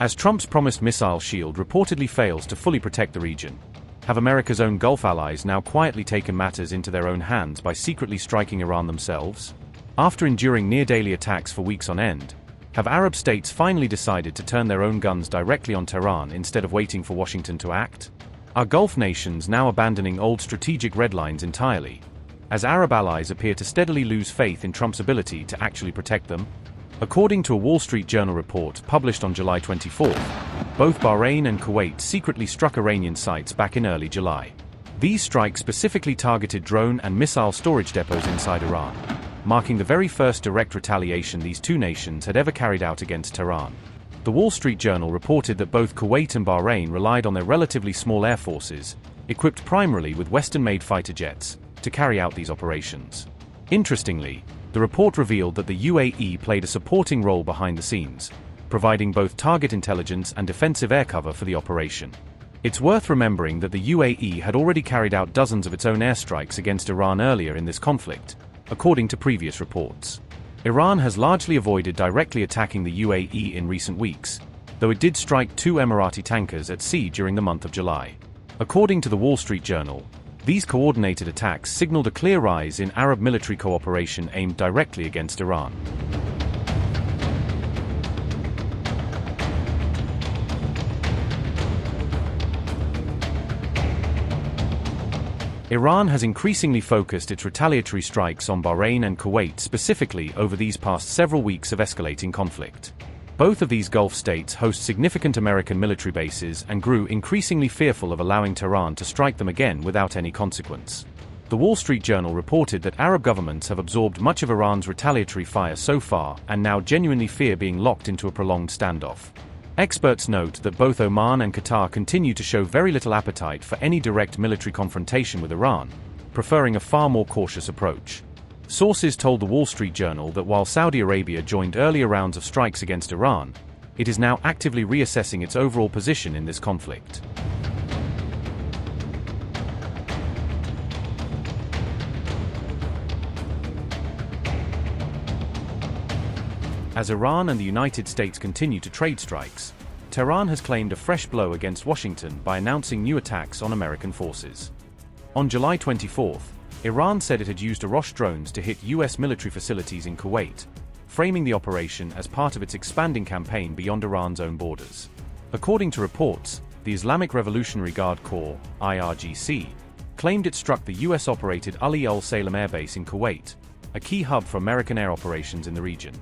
As Trump's promised missile shield reportedly fails to fully protect the region, have America's own Gulf allies now quietly taken matters into their own hands by secretly striking Iran themselves? After enduring near-daily attacks for weeks on end, have Arab states finally decided to turn their own guns directly on Tehran instead of waiting for Washington to act? Are Gulf nations now abandoning old strategic red lines entirely, as Arab allies appear to steadily lose faith in Trump's ability to actually protect them? According to a Wall Street Journal report published on July 24, both Bahrain and Kuwait secretly struck Iranian sites back in early July. These strikes specifically targeted drone and missile storage depots inside Iran, marking the very first direct retaliation these two nations had ever carried out against Tehran. The Wall Street Journal reported that both Kuwait and Bahrain relied on their relatively small air forces, equipped primarily with Western-made fighter jets, to carry out these operations. Interestingly, the report revealed that the UAE played a supporting role behind the scenes, providing both target intelligence and defensive air cover for the operation. It's worth remembering that the UAE had already carried out dozens of its own airstrikes against Iran earlier in this conflict, according to previous reports. Iran has largely avoided directly attacking the UAE in recent weeks, though it did strike 2 Emirati tankers at sea during the month of July. According to the Wall Street Journal, these coordinated attacks signaled a clear rise in Arab military cooperation aimed directly against Iran. Iran has increasingly focused its retaliatory strikes on Bahrain and Kuwait specifically over these past several weeks of escalating conflict. Both of these Gulf states host significant American military bases and grew increasingly fearful of allowing Tehran to strike them again without any consequence. The Wall Street Journal reported that Arab governments have absorbed much of Iran's retaliatory fire so far and now genuinely fear being locked into a prolonged standoff. Experts note that both Oman and Qatar continue to show very little appetite for any direct military confrontation with Iran, preferring a far more cautious approach. Sources told the Wall Street Journal that while Saudi Arabia joined earlier rounds of strikes against Iran, it is now actively reassessing its overall position in this conflict. As Iran and the United States continue to trade strikes, Tehran has claimed a fresh blow against Washington by announcing new attacks on American forces. On July 24, Iran said it had used Arosh drones to hit U.S. military facilities in Kuwait, framing the operation as part of its expanding campaign beyond Iran's own borders. According to reports, the Islamic Revolutionary Guard Corps, IRGC, claimed it struck the U.S.-operated Ali al-Salem Air Base in Kuwait, a key hub for American air operations in the region.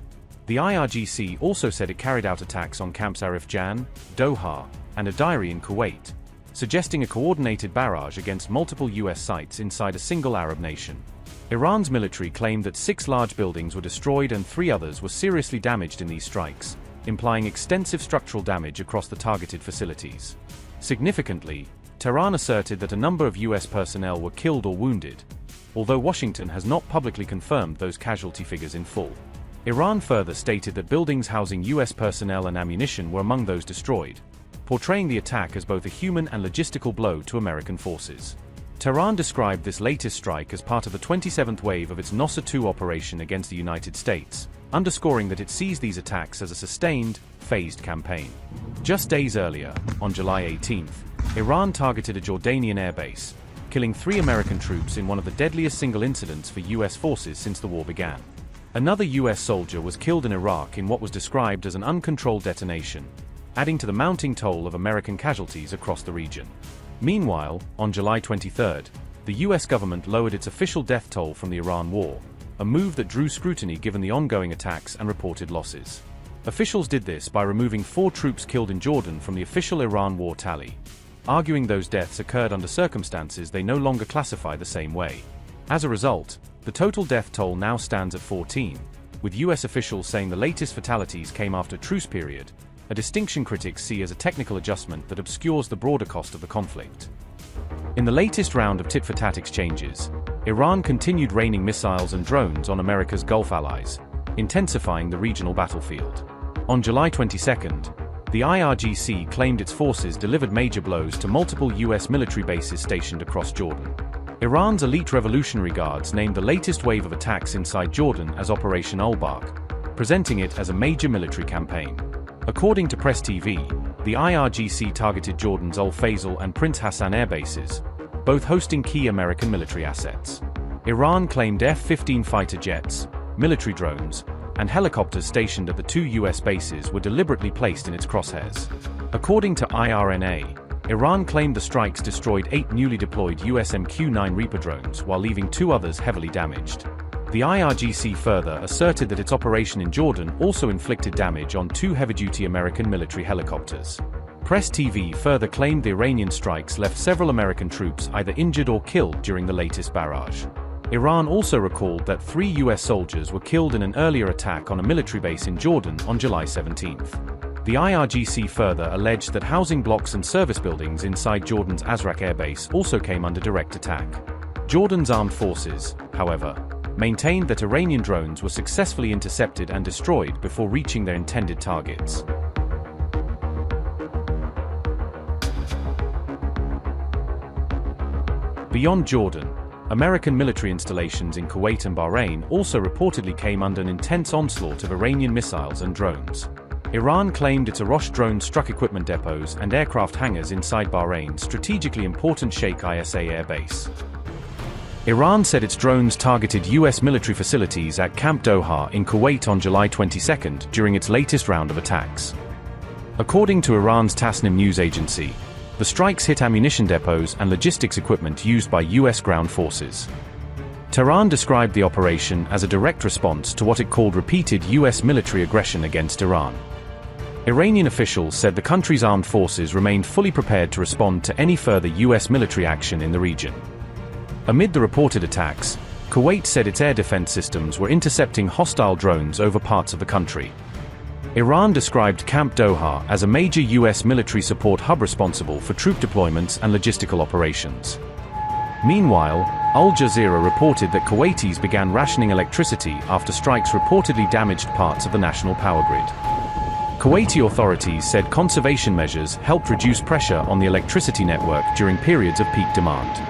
The IRGC also said it carried out attacks on Camps Arif Jan, Doha, and Adayri in Kuwait, suggesting a coordinated barrage against multiple U.S. sites inside a single Arab nation. Iran's military claimed that 6 large buildings were destroyed and 3 others were seriously damaged in these strikes, implying extensive structural damage across the targeted facilities. Significantly, Tehran asserted that a number of U.S. personnel were killed or wounded, although Washington has not publicly confirmed those casualty figures in full. Iran further stated that buildings housing U.S. personnel and ammunition were among those destroyed, portraying the attack as both a human and logistical blow to American forces. Tehran described this latest strike as part of the 27th wave of its Nosser II operation against the United States, underscoring that it sees these attacks as a sustained, phased campaign. Just days earlier, on July 18, Iran targeted a Jordanian airbase, killing 3 American troops in one of the deadliest single incidents for U.S. forces since the war began. Another U.S. soldier was killed in Iraq in what was described as an uncontrolled detonation, adding to the mounting toll of American casualties across the region. Meanwhile, on July 23, the U.S. government lowered its official death toll from the Iran war, a move that drew scrutiny given the ongoing attacks and reported losses. Officials did this by removing 4 troops killed in Jordan from the official Iran war tally, arguing those deaths occurred under circumstances they no longer classify the same way. As a result, the total death toll now stands at 14, with U.S. officials saying the latest fatalities came after truce period, a distinction critics see as a technical adjustment that obscures the broader cost of the conflict. In the latest round of tit-for-tat exchanges, Iran continued raining missiles and drones on America's Gulf allies, intensifying the regional battlefield. On July 22, the IRGC claimed its forces delivered major blows to multiple U.S. military bases stationed across Jordan. Iran's elite Revolutionary Guards named the latest wave of attacks inside Jordan as Operation Ulbark, presenting it as a major military campaign. According to Press TV, the IRGC targeted Jordan's Al Faisal and Prince Hassan air bases, both hosting key American military assets. Iran claimed F-15 fighter jets, military drones, and helicopters stationed at the two U.S. bases were deliberately placed in its crosshairs. According to IRNA, Iran claimed the strikes destroyed 8 newly deployed US MQ-9 Reaper drones while leaving 2 others heavily damaged. The IRGC further asserted that its operation in Jordan also inflicted damage on 2 heavy-duty American military helicopters. Press TV further claimed the Iranian strikes left several American troops either injured or killed during the latest barrage. Iran also recalled that 3 US soldiers were killed in an earlier attack on a military base in Jordan on July 17th. The IRGC further alleged that housing blocks and service buildings inside Jordan's Azraq air base also came under direct attack. Jordan's armed forces, however, maintained that Iranian drones were successfully intercepted and destroyed before reaching their intended targets. Beyond Jordan, American military installations in Kuwait and Bahrain also reportedly came under an intense onslaught of Iranian missiles and drones. Iran claimed its Arosh drone struck equipment depots and aircraft hangars inside Bahrain's strategically important Sheikh Isa air base. Iran said its drones targeted US military facilities at Camp Doha in Kuwait on July 22 during its latest round of attacks. According to Iran's Tasnim news agency, the strikes hit ammunition depots and logistics equipment used by US ground forces. Tehran described the operation as a direct response to what it called repeated US military aggression against Iran. Iranian officials said the country's armed forces remained fully prepared to respond to any further US military action in the region. Amid the reported attacks, Kuwait said its air defense systems were intercepting hostile drones over parts of the country. Iran described Camp Doha as a major US military support hub responsible for troop deployments and logistical operations. Meanwhile, Al Jazeera reported that Kuwaitis began rationing electricity after strikes reportedly damaged parts of the national power grid. Kuwaiti authorities said conservation measures helped reduce pressure on the electricity network during periods of peak demand.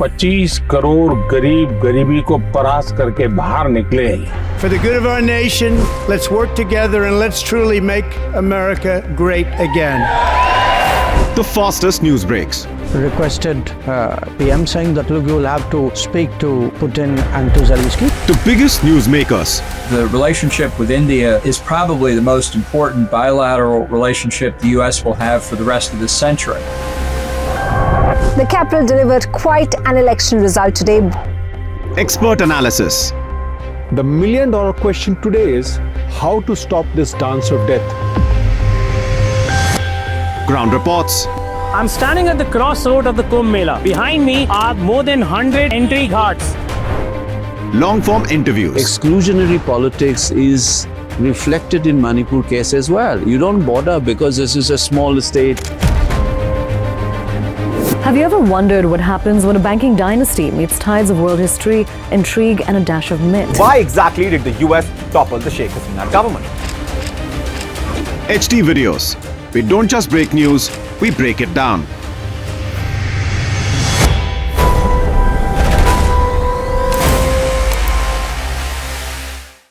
$25 crore गरीब गरीबी को परास्त करके बाहर निकले। For the good of our nation, let's work together and let's truly make America great again. The fastest news breaks. Requested PM saying that look, you will have to speak to Putin and to Zelensky. The biggest newsmakers. The relationship with India is probably the most important bilateral relationship the US will have for the rest of this century. The capital delivered quite an election result today. Expert analysis. The million-dollar question today is how to stop this dance of death. Ground reports. I'm standing at the crossroad of the Kumbh Mela. Behind me are more than 100 entry ghats. Long-form interviews. Exclusionary politics is reflected in Manipur case as well. You don't bother because this is a small state. Have you ever wondered what happens when a banking dynasty meets tides of world history, intrigue, and a dash of myth? Why exactly did the US topple the Sheikh Hasina government? HT videos. We don't just break news, we break it down.